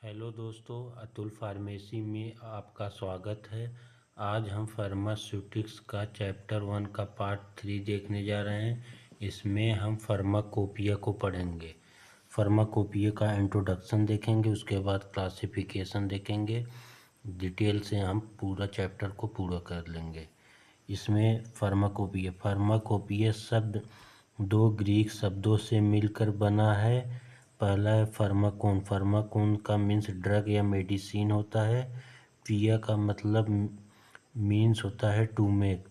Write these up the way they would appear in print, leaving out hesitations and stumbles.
Hello दोस्तों, Atul pharmacy में आपका स्वागत है। आज हम फार्मास्यूटिक्स का चैप्टर 1 का पार्ट 3 देखने जा रहे हैं। इसमें हम फार्माकोपिया को पढ़ेंगे। फार्माकोपिया का इंट्रोडक्शन देखेंगे, उसके बाद क्लासिफिकेशन देखेंगे। डिटेल से हम पूरा चैप्टर को पूरा कर लेंगे। इसमें फार्माकोपिया शब्द दो ग्रीक शब्दों से मिलकर बना है। पहला है फार्माकोन। फार्माकोन का मीन्स ड्रग या मेडिसिन होता है। पिया का मतलब मीन्स होता है टू मेक।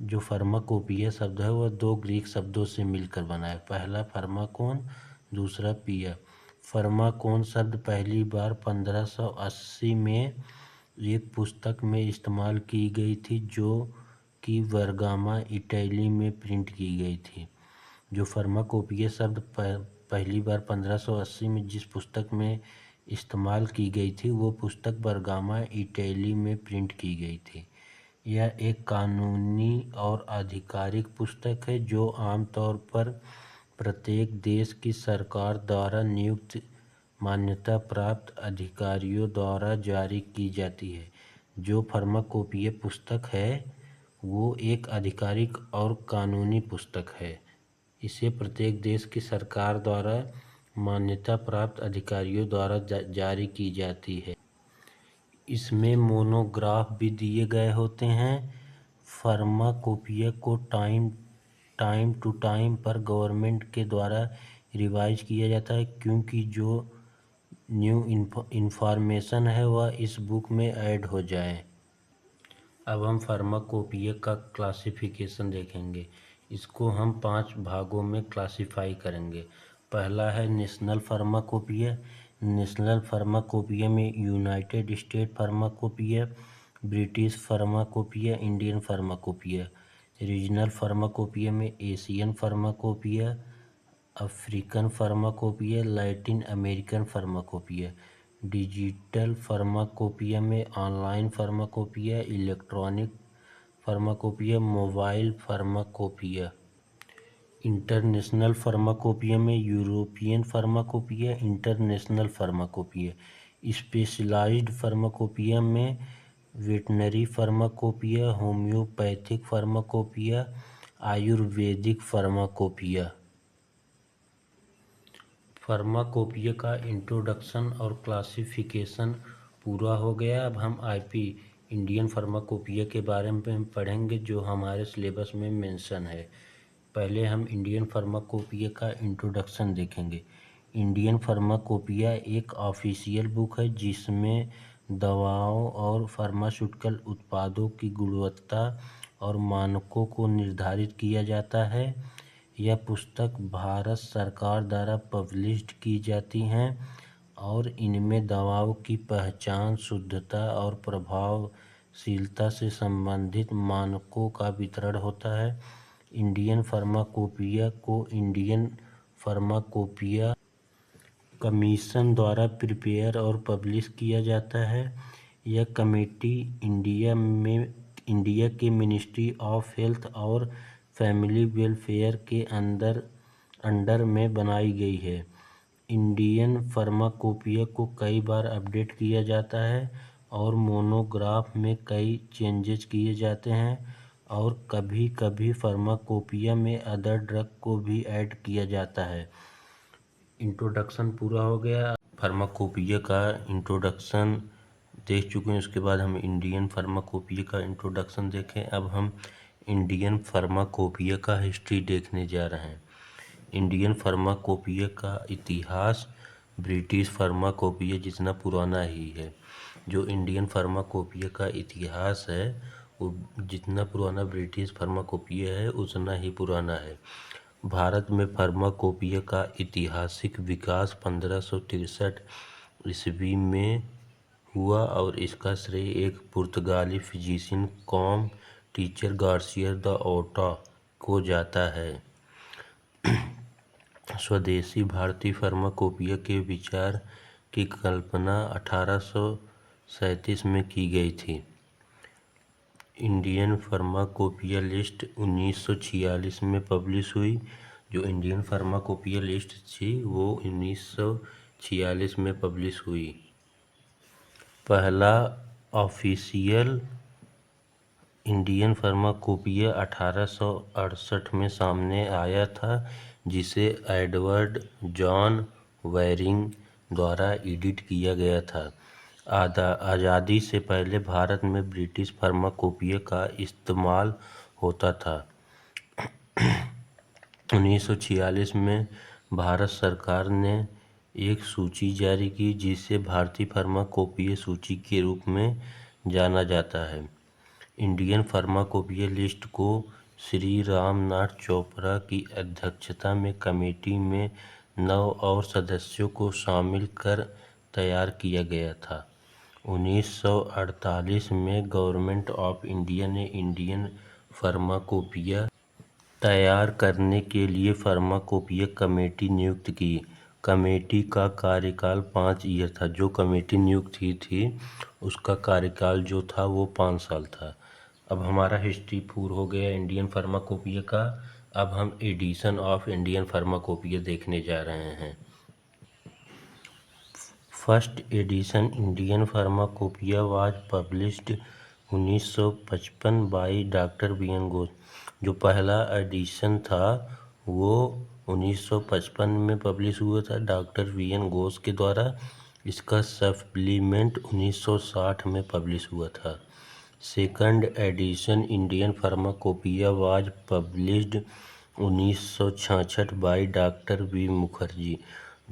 जो फार्माकोपिया शब्द है वह दो ग्रीक शब्दों से मिलकर बना है। पहला फार्माकोन, दूसरा पिया। फार्माकोन शब्द पहली बार 1580 में एक पुस्तक में इस्तेमाल की गई थी, जो कि बरगामा इटली में प्रिंट की गई थी। जो फार्माकोपिया शब्द पहली बार 1580 में जिस पुस्तक में इस्तेमाल की गई थी, वो पुस्तक बरगामा इटली में प्रिंट की गई थी। यह एक कानूनी और आधिकारिक पुस्तक है जो आमतौर पर प्रत्येक देश की सरकार द्वारा नियुक्त मान्यता प्राप्त अधिकारियों द्वारा जारी की जाती है। जो फार्माकोपिया पुस्तक है वो एक आधिकारिक और कानूनी पुस्तक है। इसे प्रत्येक देश की सरकार द्वारा मान्यता प्राप्त अधिकारियों द्वारा जारी की जाती है। इसमें मोनोग्राफ भी दिए गए होते हैं। फार्माकोपिया को टाइम टू टाइम पर गवर्नमेंट के द्वारा रिवाइज किया जाता है, क्योंकि जो न्यू इंफॉर्मेशन है वह इस बुक में ऐड हो जाए। अब हम फार्माकोपिया का क्लासिफिकेशन देखेंगे। इसको हम 5 भागों में क्लासिफाई करेंगे। पहला है नेशनल फार्माकोपिया। नेशनल फार्माकोपिया में United State pharmacopoeia, British pharmacopoeia, Indian pharmacopoeia. Regional pharmacopoeia में Asian pharmacopoeia, African pharmacopoeia, Latin American pharmacopoeia. Digital pharmacopoeia में online pharmacopoeia, electronic pharmacopoeia, mobile pharmacopoeia. International pharmacopoeia में European pharmacopoeia, international pharmacopoeia. Specialised pharmacopoeia में veterinary pharmacopoeia, homeopathic pharmacopoeia, ayurvedic pharmacopoeia. Pharmacopoeia का introduction और classification पूरा हो गया। अब हम आईपी इंडियन फार्माकोपिया के बारे में पढ़ेंगे, जो हमारे सिलेबस में मेंशन है। पहले हम इंडियन फार्माकोपिया का इंट्रोडक्शन देखेंगे। इंडियन फार्माकोपिया एक ऑफिशियल बुक है जिसमें दवाओं और फार्मास्यूटिकल उत्पादों की गुणवत्ता और मानकों को निर्धारित किया जाता है। यह पुस्तक भारत सरकार द्वारा पब्लिश्ड की जाती हैं और इनमें दवाओं की पहचान, शुद्धता और प्रभावशीलता से संबंधित मानकों का विवरण होता है। इंडियन फार्माकोपिया को इंडियन फार्माकोपिया कमीशन द्वारा प्रिपेयर और पब्लिश किया जाता है। यह कमेटी इंडिया के मिनिस्ट्री ऑफ हेल्थ और फैमिली वेलफेयर के अंडर में बनाई गई है। इंडियन फार्माकोपिया को कई बार अपडेट किया जाता है और मोनोग्राफ में कई चेंजेस किए जाते हैं, और कभी कभी फार्माकोपिया में अदर ड्रग को भी ऐड किया जाता है। इंट्रोडक्शन पूरा हो गया। फार्माकोपिया का इंट्रोडक्शन देख चुके हैं, उसके बाद हम इंडियन फार्माकोपिया का इंट्रोडक्शन देखें। अब हम इंडियन फार्माकोपिया का हिस्ट्री देखने जा रहे हैं। इंडियन फार्माकोपिया का इतिहास ब्रिटिश फार्माकोपिया जितना पुराना ही है। जो इंडियन फार्माकोपिया का इतिहास है वो जितना पुराना ब्रिटिश फार्माकोपिया है उतना ही पुराना है। भारत में फार्माकोपिया का ऐतिहासिक विकास 1563 ईस्वी में हुआ और इसका श्रेय एक पुर्तगाली physician com teacher Garcia the ओटा को जाता है। स्वदेशी भारतीय फार्माकोपिया के विचार की कल्पना 1837 में की गई थी। इंडियन फार्माकोपिया लिस्ट 1946 में पब्लिश हुई। जो इंडियन फार्माकोपिया लिस्ट थी वो 1946 में पब्लिश हुई। पहला ऑफिशियल इंडियन फार्माकोपिया 1868 में सामने आया था, जिसे एडवर्ड जॉन वेरिंग द्वारा एडिट किया गया था। आज़ादी से पहले भारत में ब्रिटिश फार्माकोपिया का इस्तेमाल होता था। 1946 में भारत सरकार ने एक सूची जारी की, जिसे भारतीय फार्माकोपिया सूची के रूप में जाना जाता है। इंडियन फार्माकोपिया लिस्ट को श्री रामनाथ चोपड़ा की अध्यक्षता में कमेटी में 9 और सदस्यों को शामिल कर तैयार किया गया था। 1948 में गवर्नमेंट ऑफ इंडिया ने इंडियन फार्माकोपिया तैयार करने के लिए फार्माकोपिया कमेटी नियुक्त की। कमेटी का कार्यकाल 5 ईयर था। जो कमेटी नियुक्त की थी उसका कार्यकाल जो था वो 5 साल था। अब हमारा हिस्ट्री पूरा हो गया इंडियन फार्माकोपिया का। अब हम एडिशन ऑफ इंडियन फार्माकोपिया देखने जा रहे हैं। First edition Indian pharmacopoeia was published 1955 by doctor V N. Ghosh. जो पहला एडिशन था वो 1955 में पब्लिश हुआ था डॉक्टर वी.एन. घोष के द्वारा। इसका सप्लीमेंट 1960 में पब्लिश हुआ था। Second edition Indian pharmacopoeia was published 1966 by doctor V Mukherjee.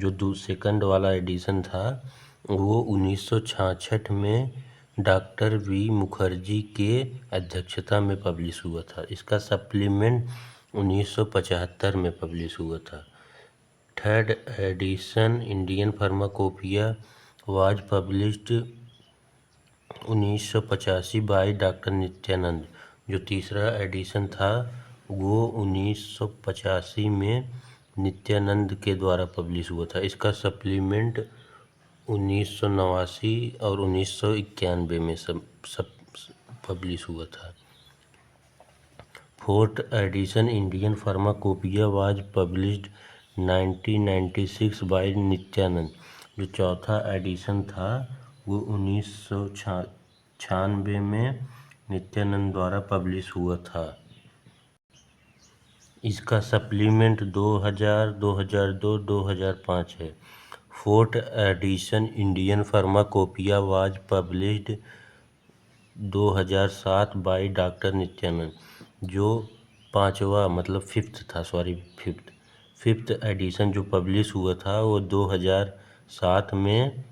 जो सेकंड वाला एडिशन था वो 1966 में डॉक्टर वी मुखर्जी के अध्यक्षता में पब्लिश हुआ था। इसका सप्लीमेंट 1975 में पब्लिश हुआ था। Third edition Indian pharmacopoeia was published 1985 by doctor Nityanand. जो तीसरा एडिशन था वो 1985 में नित्यानंद के द्वारा पब्लिश हुआ था। इसका सप्लीमेंट 1989 और 1991 में सब पब्लिश हुआ था। Fourth edition Indian pharmacopoeia was published 1996 by Nityanand. जो चौथा एडिशन था वो 1996 में नित्यानंद द्वारा पब्लिश हुआ था। इसका सप्लीमेंट 2000, 2002, 2005 है। Fourth edition Indian pharmacopoeia was published 2007 by doctor Nityanand. जो पांचवा मतलब फिफ्थ एडिशन जो पब्लिश हुआ था वो 2007 में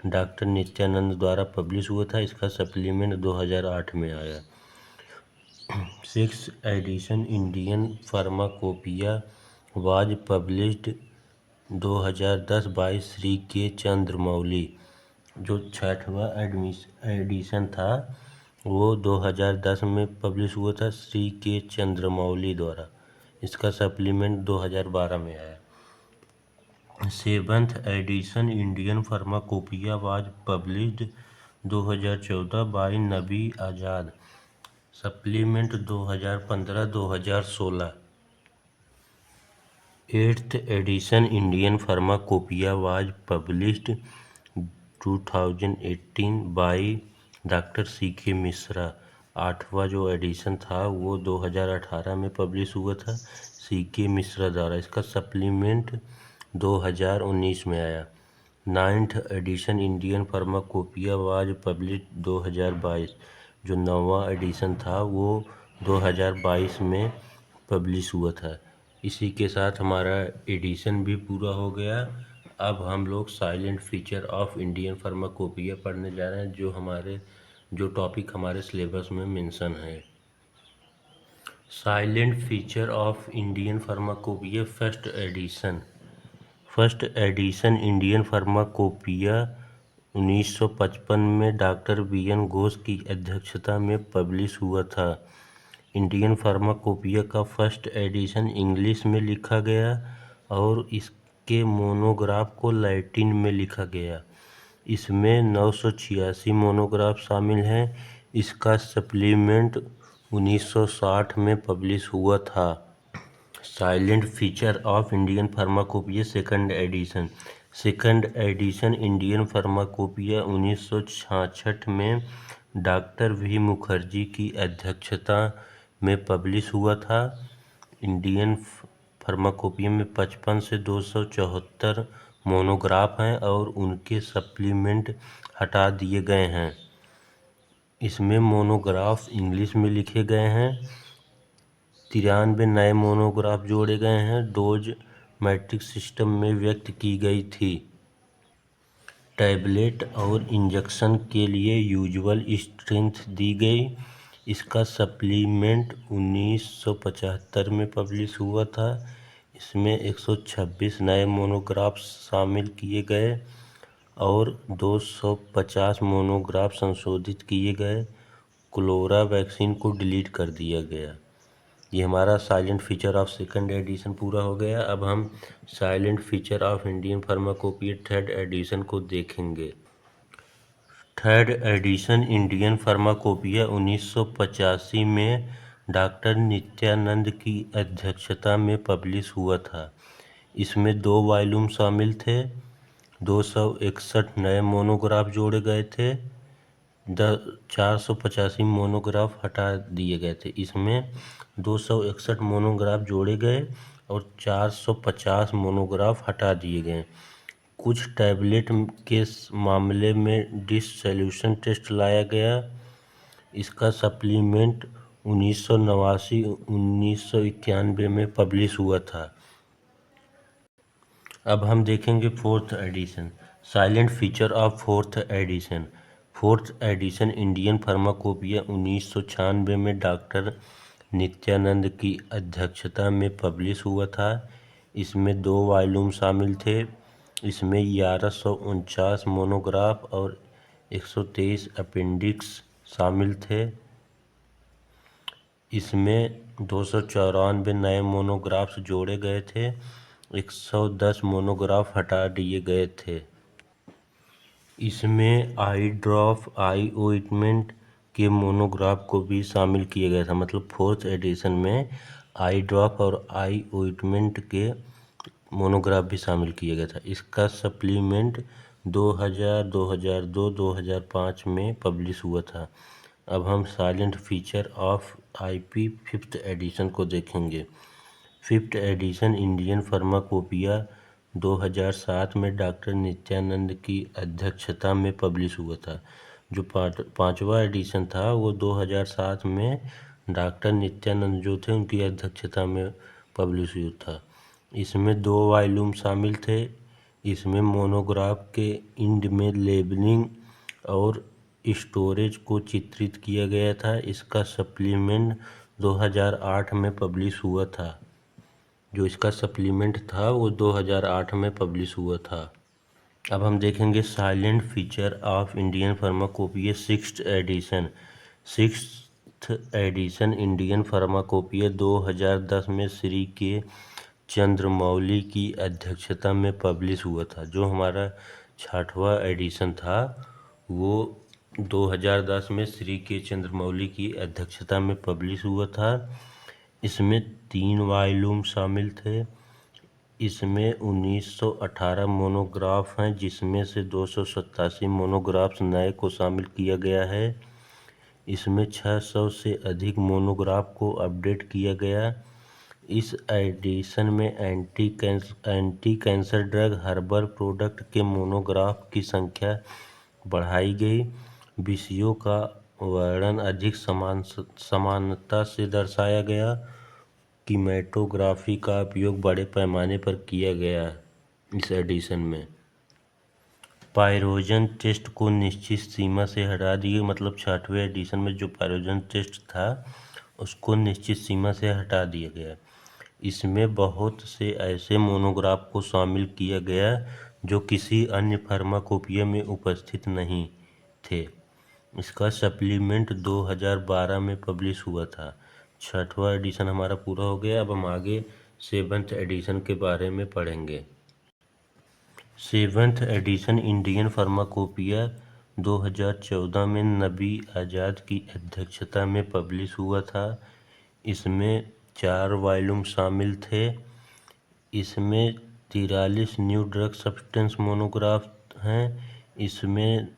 डॉक्टर नित्यानंद द्वारा पब्लिश हुआ था। इसका सप्लीमेंट 2008 में आया। Six edition Indian pharmacopoeia was published 2010 by Shri के चंद्रमौली। जो छठवां एडिशन था वो 2010 में पब्लिश हुआ था श्री के चंद्रमौली द्वारा। इसका सप्लीमेंट 2012 में आया। Seventh edition Indian pharmacopoeia was published 2014 by Nabi Azad. Supplement 2015-2016। Eighth edition Indian pharmacopoeia was published 2018 by doctor C K. Mishra. आठवां जो एडिशन था वो 2018 में पब्लिश हुआ था सी.के. मिश्रा द्वारा। इसका सप्लीमेंट 2019 में आया। Ninth edition Indian pharmacopoeia was published 2022। जो 9वां एडिशन था वो 2022 में पब्लिश हुआ था। इसी के साथ हमारा एडिशन भी पूरा हो गया। अब हम लोग silent feature of Indian pharmacopoeia पढ़ने जा रहे हैं, जो टॉपिक हमारे सिलेबस में मेंशन है। Silent feature of Indian pharmacopoeia first edition Indian pharmacopoeia 1955 में डॉक्टर वी.एन. घोष की अध्यक्षता में पब्लिश हुआ था। इंडियन फार्माकोपिया का फर्स्ट एडिशन इंग्लिश में लिखा गया और इसके मोनोग्राफ को लैटिन में लिखा गया। इसमें 986 मोनोग्राफ शामिल हैं। इसका सप्लीमेंट 1960 में पब्लिश हुआ था। Silent feature of Indian pharmacopoeia second edition. Second edition Indian pharmacopoeia 1966 में डॉक्टर वी मुखर्जी की अध्यक्षता में पब्लिश हुआ था। इंडियन फार्माकोपिया में 55 से 274 मोनोग्राफ हैं और उनके सप्लीमेंट हटा दिए गए हैं। इसमें मोनोग्राफ इंग्लिश में लिखे गए हैं। 93 नए मोनोग्राफ जोड़े गए हैं। डोज मैट्रिक सिस्टम में व्यक्त की गई थी। टैबलेट और इंजेक्शन के लिए यूजुअल स्ट्रेंथ दी गई। इसका सप्लीमेंट 1975 में पब्लिश हुआ था। इसमें 126 नए मोनोग्राफ शामिल किए गए और 250 मोनोग्राफ संशोधित किए गए। क्लोरा वैक्सीन को डिलीट कर दिया गया। ये हमारा silent feature of second edition पूरा हो गया। अब हम silent feature of Indian pharmacopoeia third edition को देखेंगे। थर्ड एडिशन इंडियन फार्माकोपिया 1985 में डॉक्टर नित्यानंद की अध्यक्षता में पब्लिश हुआ था। इसमें 2 वॉल्यूम शामिल थे। 261 नए मोनोग्राफ जोड़े गए थे। 485 मोनोग्राफ हटा दिए गए थे। इसमें 261 मोनोग्राफ जोड़े गए और 450 मोनोग्राफ हटा दिए गए। कुछ टैबलेट के मामले में डिसोल्यूशन टेस्ट लाया गया। इसका सप्लीमेंट 1989-1991 में पब्लिश हुआ था। अब हम देखेंगे fourth edition. Silent feature of fourth edition. Fourth edition Indian pharmacopoeia 1996 में डॉक्टर नित्यानंद की अध्यक्षता में पब्लिश हुआ था। इसमें 2 वॉल्यूम शामिल थे। इसमें 1149 मोनोग्राफ और 123 अपेंडिक्स शामिल थे। इसमें 294 नए मोनोग्राफ्स जोड़े गए थे। 110 मोनोग्राफ हटा दिए गए थे। इसमें आई ड्रॉप, आई ऑइंटमेंट के मोनोग्राफ को भी शामिल किया गया था। मतलब फोर्थ एडिशन में आई ड्रॉप और आई ऑइंटमेंट के मोनोग्राफ भी शामिल किया गया था। इसका सप्लीमेंट 2000, 2002, 2005 में पब्लिश हुआ था। अब हम silent feature of IP fifth edition को देखेंगे। फिफ्थ एडिशन इंडियन फार्माकोपिया 2007 में डॉक्टर नित्यानंद की अध्यक्षता में पब्लिश हुआ था। जो पांचवा एडिशन था वो 2007 में डॉक्टर नित्यानंद जो थे उनकी अध्यक्षता में पब्लिश हुआ था। इसमें 2 वॉल्यूम शामिल थे। इसमें मोनोग्राफ के इंड में लेबलिंग और स्टोरेज को चित्रित किया गया था। इसका सप्लीमेंट 2008 में पब्लिश हुआ था। जो इसका सप्लीमेंट था वो 2008 में पब्लिश हुआ था। अब हम देखेंगे silent feature of Indian pharmacopoeia sixth addition. Sixth addition Indian pharmacopoeia 2010 में श्री के चंद्रमौली की अध्यक्षता में पब्लिश हुआ था। जो हमारा 6वां एडिशन था वो 2010 में श्री के चंद्रमौली की अध्यक्षता में पब्लिश हुआ था। इसमें 3 वॉल्यूम शामिल थे। इसमें 1918 मोनोग्राफ हैं जिसमें से 287 मोनोग्राफ्स नए को शामिल किया गया है। इसमें 600 से अधिक मोनोग्राफ को अपडेट किया गया। इस एडिशन में anti cancer drug herbal product के मोनोग्राफ की संख्या बढ़ाई गई। विषयों का वर्णन अधिक समानता से दर्शाया गया। कीमेटोग्राफी का उपयोग बड़े पैमाने पर किया गया। इस एडिशन में पायरोजन टेस्ट को निश्चित सीमा से हटा दिए। मतलब 6वें एडिशन में जो पायरोजन टेस्ट था उसको निश्चित सीमा से हटा दिया गया। इसमें बहुत से ऐसे मोनोग्राफ को शामिल किया गया जो किसी अन्य फार्माकोपिया में उपस्थित नहीं थे। इसका सप्लीमेंट 2012 में पब्लिश हुआ था। 6वां एडिशन हमारा पूरा हो गया। अब हम आगे 7th एडिशन के बारे में पढ़ेंगे। 7th एडिशन इंडियन फार्माकोपिया 2014 में नबी आज़ाद की अध्यक्षता में पब्लिश हुआ था। इसमें 4 वॉल्यूम शामिल थे। इसमें 43 न्यू ड्रग सब्सटेंस मोनोग्राफ हैं। इसमें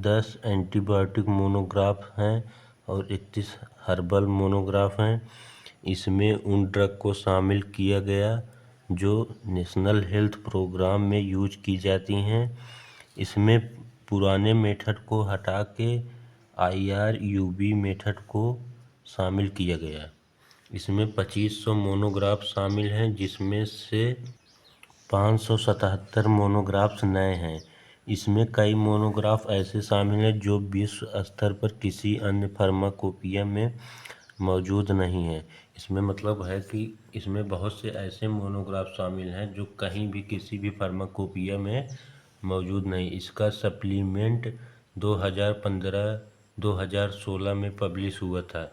10 एंटीबायोटिक मोनोग्राफ हैं और 31 हर्बल मोनोग्राफ हैं। इसमें उन ड्रग को शामिल किया गया जो नेशनल हेल्थ प्रोग्राम में यूज की जाती हैं। इसमें पुराने मेथड को हटा के IRUB मेथड को शामिल किया गया। इसमें 2500 मोनोग्राफ शामिल हैं, जिसमें से 577 मोनोग्राफ्स नए हैं। इसमें कई मोनोग्राफ ऐसे शामिल हैं जो विश्व स्तर पर किसी अन्य फार्माकोपिया में मौजूद नहीं है। इसमें मतलब है कि इसमें बहुत से ऐसे मोनोग्राफ शामिल हैं जो कहीं भी किसी भी फार्माकोपिया में मौजूद नहीं। इसका सप्लीमेंट 2015-2016 में पब्लिश हुआ था।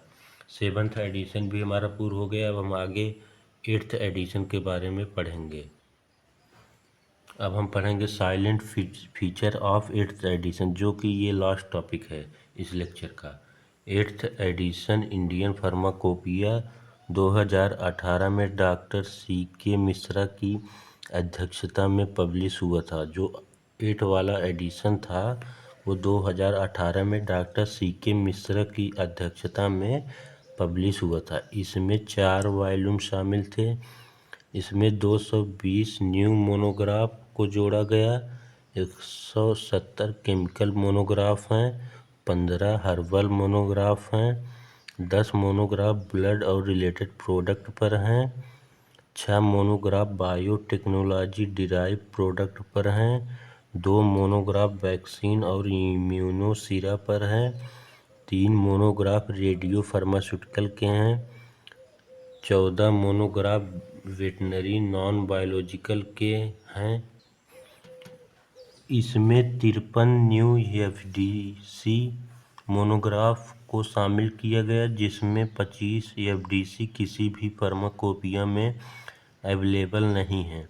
7th एडिशन भी हमारा पूरा हो गया। अब हम आगे 8th एडिशन के बारे में पढ़ेंगे। अब हम पढ़ेंगे silent feature of 8th addition, जो कि ये लास्ट टॉपिक है इस लेक्चर का। 8th एडिशन इंडियन फार्माकोपिया 2018 में डॉक्टर CK मिश्रा की अध्यक्षता में पब्लिश हुआ था। जो 8 वाला एडिशन था वो 2018 में डॉक्टर CK मिश्रा की अध्यक्षता में पब्लिश हुआ था। इसमें 4 वॉल्यूम शामिल थे। इसमें 220 न्यू मोनोग्राफ को जोड़ा गया, 170 केमिकल मोनोग्राफ हैं, 15 हर्बल मोनोग्राफ हैं, 10 मोनोग्राफ ब्लड और रिलेटेड प्रोडक्ट पर हैं, 6 मोनोग्राफ बायोटेक्नोलॉजी डिराइव प्रोडक्ट पर हैं, 2 मोनोग्राफ वैक्सीन और इम्यूनोसिरा पर हैं, 3 मोनोग्राफ रेडियो फार्मास्यूटिकल के हैं, 14 मोनोग्राफ वेटनरी नॉन बायोलॉजिकल के हैं। इसमें 53 न्यू FDC मोनोग्राफ को शामिल किया गया, जिसमें 25 FDC किसी भी फार्माकोपिया में अवेलेबल नहीं है।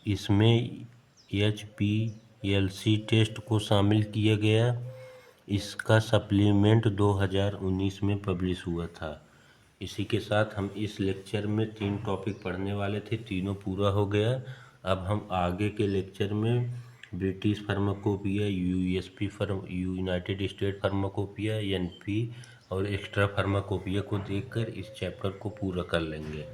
इसमें HPLC टेस्ट को शामिल किया गया। इसका सप्लीमेंट 2019 में पब्लिश हुआ था। इसी के साथ हम इस लेक्चर में 3 टॉपिक पढ़ने वाले थे, तीनों पूरा हो गया। अब हम आगे के लेक्चर में British pharmacopoeia, United State pharmacopoeia, NP और एक्स्ट्रा फार्माकोपिया को देखकर इस चैप्टर को पूरा कर लेंगे।